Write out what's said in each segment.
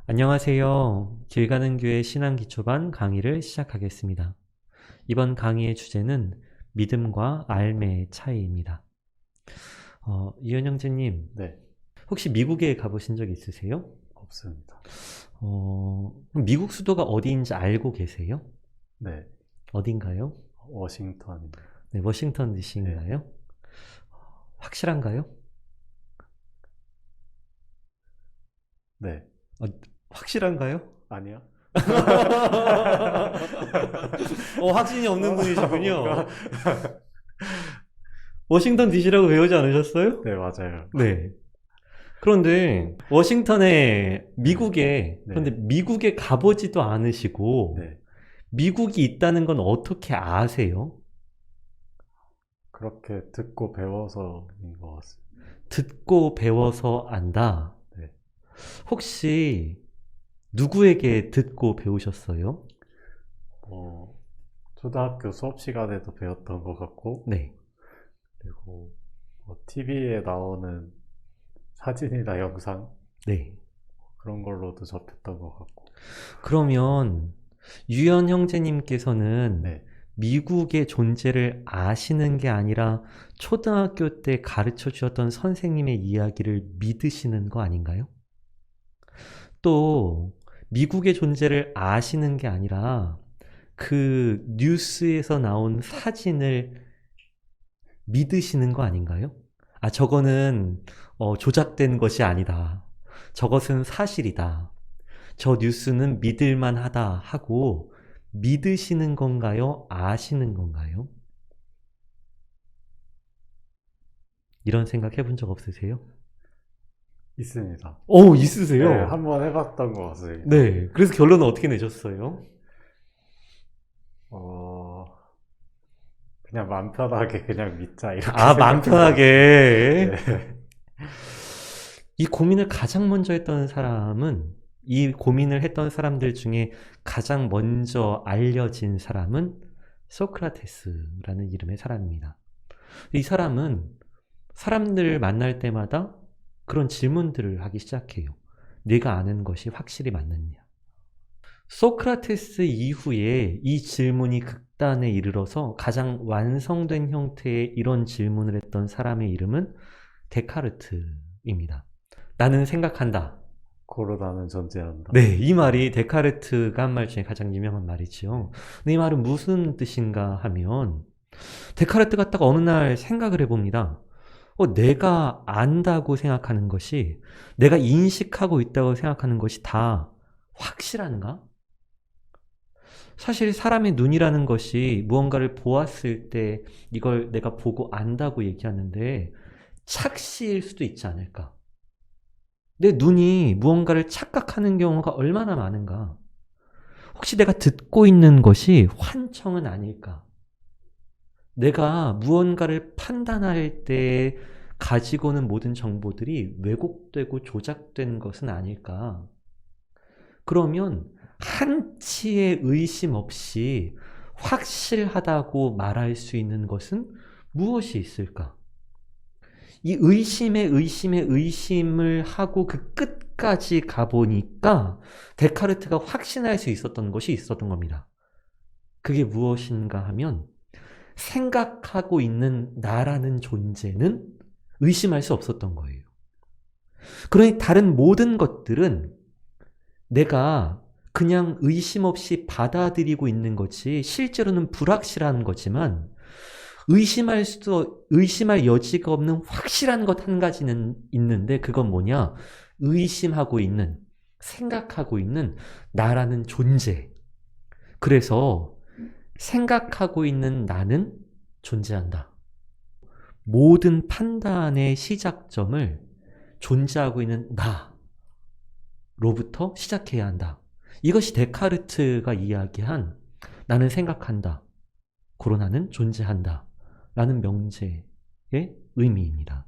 안녕하세요. 길 가는 교회 신앙기초반 강의를 시작하겠습니다. 이번 강의의 주제는 믿음과 알매의 차이입니다. 이현 형제님, 네, 혹시 미국에 가보신 적 있으세요? 없습니다. 그럼 미국 수도가 어디인지 알고 계세요? 네, 어딘가요? 워싱턴입니다. 네, 워싱턴 네, DC인가요? 확실한가요? 네, 어, 확실한가요? 아니요? 확신이 없는 뭔가, 분이시군요. 워싱턴 DC라고 배우지 않으셨어요? 네, 맞아요. 네. 그런데 워싱턴에 네, 그런데 네, 미국에 가보지도 않으시고 네. 미국이 있다는 건 어떻게 아세요? 그렇게 듣고 배워서인 것 같습니다. 듣고 배워서 안다. 네, 혹시 누구에게 듣고 배우셨어요? 뭐, 초등학교 수업 시간에도 배웠던 것 같고, 네. 그리고 뭐 TV에 나오는 사진이나 영상, 네. 그런 걸로도 접했던 것 같고, 그러면 유연 형제님께서는 네, 미국의 존재를 아시는 게 아니라 초등학교 때 가르쳐 주셨던 선생님의 이야기를 믿으시는 거 아닌가요? 또 미국의 존재를 아시는 게 아니라 그 뉴스에서 나온 사진을 믿으시는 거 아닌가요? 아, 저거는 조작된 것이 아니다. 저것은 사실이다. 저 뉴스는 믿을만 하다 하고 믿으시는 건가요? 아시는 건가요? 이런 생각 해본 적 없으세요? 있습니다. 네, 있으세요? 한번 해봤던 것 같습니다. 네. 그래서 결론은 어떻게 내셨어요? 어, 그냥 맘 편하게 그냥 믿자 이렇게 아, 마음 생각한 것 같습니다. 편하게. 네. 이 고민을 가장 먼저 했던 사람은, 이 고민을 했던 사람들 중에 가장 먼저 알려진 사람은 소크라테스라는 이름의 사람입니다. 이 사람은 사람들을 만날 때마다 그런 질문들을 하기 시작해요. 내가 아는 것이 확실히 맞느냐? 소크라테스 이후에 이 질문이 극단에 이르러서 가장 완성된 형태의 이런 질문을 했던 사람의 이름은 데카르트입니다. 나는 생각한다. 고르다는 존재한다. 네, 이 말이 데카르트가 한 말 중에 가장 유명한 네. 말이지요. 근데 이 말은 무슨 뜻인가 하면 데카르트가 딱 어느 날 생각을 해봅니다. 내가 안다고 생각하는 것이, 내가 인식하고 있다고 생각하는 것이 다 확실한가? 사실 사람의 눈이라는 것이 무언가를 보았을 때 이걸 내가 보고 안다고 얘기하는데 착시일 수도 있지 않을까? 내 눈이 무언가를 착각하는 경우가 얼마나 많은가? 혹시 내가 듣고 있는 것이 환청은 아닐까? 내가 무언가를 판단할 때 가지고 오는 모든 정보들이 왜곡되고 조작된 것은 아닐까? 그러면 한치의 의심 없이 확실하다고 말할 수 있는 것은 무엇이 있을까? 이 의심에 의심을 하고 그 끝까지 가보니까 데카르트가 확신할 수 있었던 것이 있었던 겁니다. 그게 무엇인가 하면 생각하고 있는 나라는 존재는 의심할 수 없었던 거예요. 그러니 다른 모든 것들은 내가 그냥 의심 없이 받아들이고 있는 것이 실제로는 불확실한 거지만 의심할 여지가 없는 확실한 것 한 가지는 있는데 그건 뭐냐? 의심하고 있는, 생각하고 있는 나라는 존재. 그래서 생각하고 있는 나는 존재한다. 모든 판단의 시작점을 존재하고 있는 나로부터 시작해야 한다. 이것이 데카르트가 이야기한 나는 생각한다. 고로 나는 존재한다. 라는 명제의 의미입니다.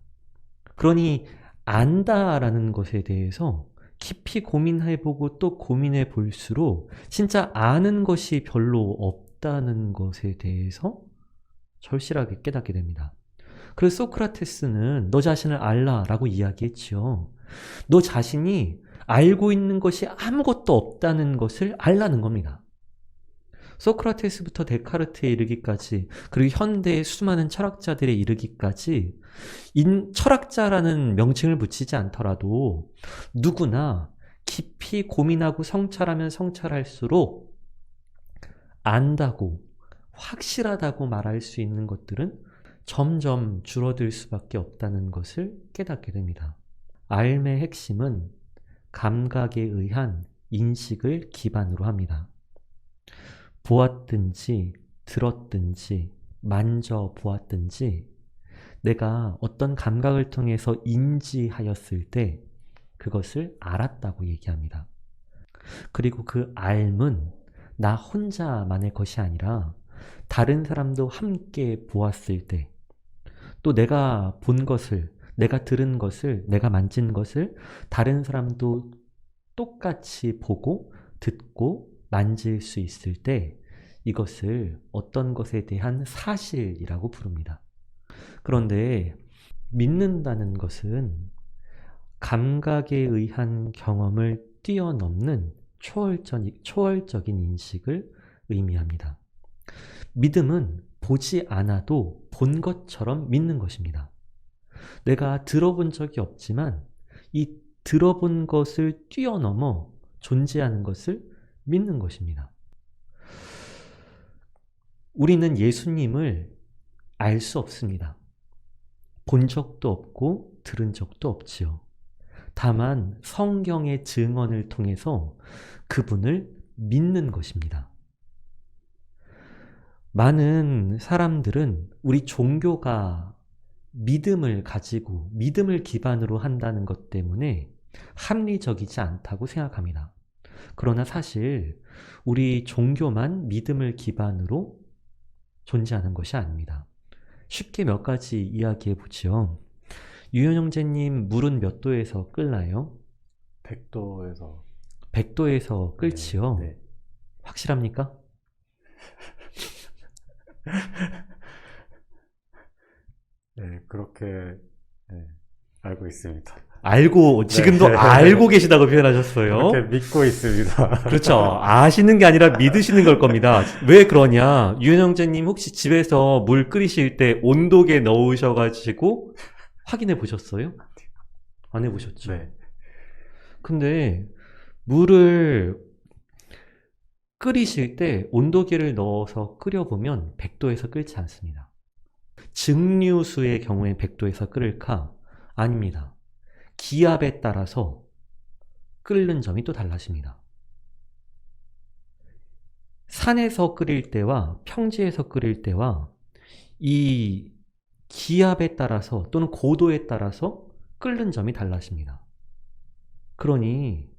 그러니 안다라는 것에 대해서 깊이 고민해보고 또 고민해 볼수록 진짜 아는 것이 별로 없다는 것에 대해서 절실하게 깨닫게 됩니다. 그래서 소크라테스는 너 자신을 알라라고 이야기했지요. 너 자신이 알고 있는 것이 아무것도 없다는 것을 알라는 겁니다. 소크라테스부터 데카르트에 이르기까지, 그리고 현대의 수많은 철학자들에 이르기까지 철학자라는 명칭을 붙이지 않더라도 누구나 깊이 고민하고 성찰하면 성찰할수록 안다고, 확실하다고 말할 수 있는 것들은 점점 줄어들 수밖에 없다는 것을 깨닫게 됩니다. 알의 핵심은 감각에 의한 인식을 기반으로 합니다. 보았든지 들었든지 만져보았든지 내가 어떤 감각을 통해서 인지하였을 때 그것을 알았다고 얘기합니다. 그리고 그 알은 나 혼자만의 것이 아니라 다른 사람도 함께 보았을 때, 또 내가 본 것을, 내가 들은 것을, 내가 만진 것을 다른 사람도 똑같이 보고 듣고 만질 수 있을 때 이것을 어떤 것에 대한 사실이라고 부릅니다. 그런데 믿는다는 것은 감각에 의한 경험을 뛰어넘는 초월적인 인식을 의미합니다. 믿음은 보지 않아도 본 것처럼 믿는 것입니다. 내가 들어본 적이 없지만 이 들어본 것을 뛰어넘어 존재하는 것을 믿는 것입니다. 우리는 예수님을 알 수 없습니다. 본 적도 없고 들은 적도 없지요. 다만 성경의 증언을 통해서 그분을 믿는 것입니다. 많은 사람들은 우리 종교가 믿음을 가지고 믿음을 기반으로 한다는 것 때문에 합리적이지 않다고 생각합니다. 그러나 사실 우리 종교만 믿음을 기반으로 존재하는 것이 아닙니다. 쉽게 몇 가지 이야기해 보죠. 유현 형제님, 물은 몇 도에서 끓나요? 100도에서 100도에서 끓지요? 네. 확실합니까? 네, 그렇게 네, 알고 있습니다. 알고, 지금도 네. 알고 계시다고 표현하셨어요. 그렇게 믿고 있습니다. 그렇죠. 아시는 게 아니라 믿으시는 걸 겁니다. 왜 그러냐? 유현 형제님 혹시 집에서 물 끓이실 때 온도계 넣으셔가지고 확인해 보셨어요? 안 해보셨죠? 네. 근데 물을 끓이실 때 온도계를 넣어서 끓여보면 100도에서 끓지 않습니다. 증류수의 경우에 100도에서 끓을까? 아닙니다. 기압에 따라서 끓는 점이 또 달라집니다. 산에서 끓일 때와 평지에서 끓일 때와 이 기압에 따라서 또는 고도에 따라서 끓는 점이 달라집니다. 그러니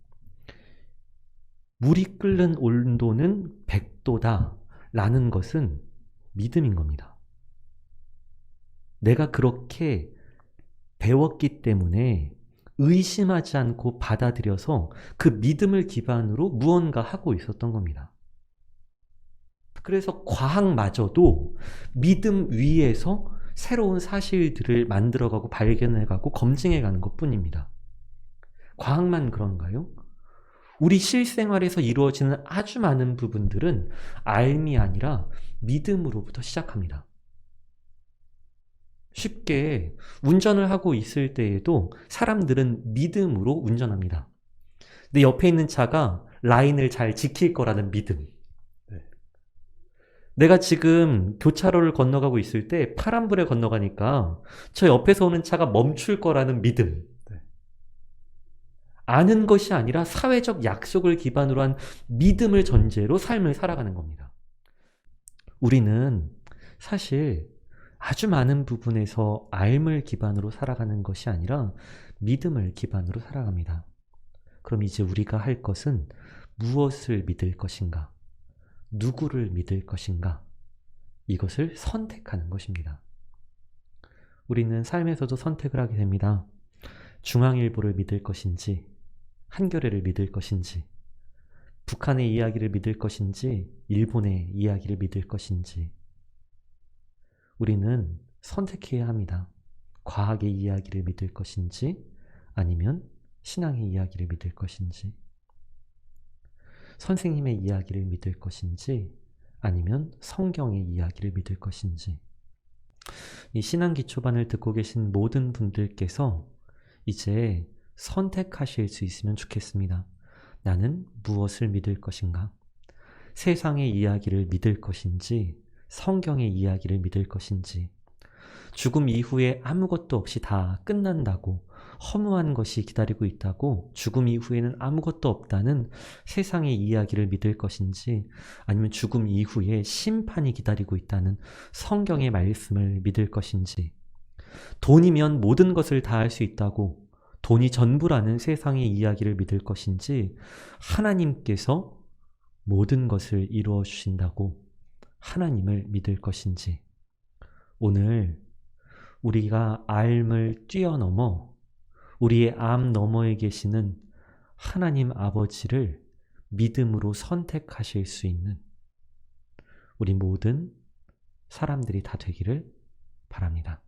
물이 끓는 온도는 100도다 라는 것은 믿음인 겁니다. 내가 그렇게 배웠기 때문에 의심하지 않고 받아들여서 그 믿음을 기반으로 무언가 하고 있었던 겁니다. 그래서 과학마저도 믿음 위에서 새로운 사실들을 만들어가고 발견해가고 검증해가는 것뿐입니다. 과학만 그런가요? 우리 실생활에서 이루어지는 아주 많은 부분들은 알미 아니라 믿음으로부터 시작합니다. 쉽게 운전을 하고 있을 때에도 사람들은 믿음으로 운전합니다. 내 옆에 있는 차가 라인을 잘 지킬 거라는 믿음. 내가 지금 교차로를 건너가고 있을 때 파란불에 건너가니까 저 옆에서 오는 차가 멈출 거라는 믿음. 아는 것이 아니라 사회적 약속을 기반으로 한 믿음을 전제로 삶을 살아가는 겁니다. 우리는 사실 아주 많은 부분에서 알을 기반으로 살아가는 것이 아니라 믿음을 기반으로 살아갑니다. 그럼 이제 우리가 할 것은 무엇을 믿을 것인가? 누구를 믿을 것인가? 이것을 선택하는 것입니다. 우리는 삶에서도 선택을 하게 됩니다. 중앙일보를 믿을 것인지, 한겨레를 믿을 것인지, 북한의 이야기를 믿을 것인지, 일본의 이야기를 믿을 것인지, 우리는 선택해야 합니다. 과학의 이야기를 믿을 것인지, 아니면 신앙의 이야기를 믿을 것인지, 선생님의 이야기를 믿을 것인지, 아니면 성경의 이야기를 믿을 것인지. 이 신앙 기초반을 듣고 계신 모든 분들께서 이제 선택하실 수 있으면 좋겠습니다. 나는 무엇을 믿을 것인가? 세상의 이야기를 믿을 것인지, 성경의 이야기를 믿을 것인지, 죽음 이후에 아무것도 없이 다 끝난다고, 허무한 것이 기다리고 있다고, 죽음 이후에는 아무것도 없다는 세상의 이야기를 믿을 것인지, 아니면 죽음 이후에 심판이 기다리고 있다는 성경의 말씀을 믿을 것인지, 돈이면 모든 것을 다 할 수 있다고, 돈이 전부라는 세상의 이야기를 믿을 것인지, 하나님께서 모든 것을 이루어 주신다고 하나님을 믿을 것인지. 오늘 우리가 앓을 뛰어넘어 우리의 암 너머에 계시는 하나님 아버지를 믿음으로 선택하실 수 있는 우리 모든 사람들이 다 되기를 바랍니다.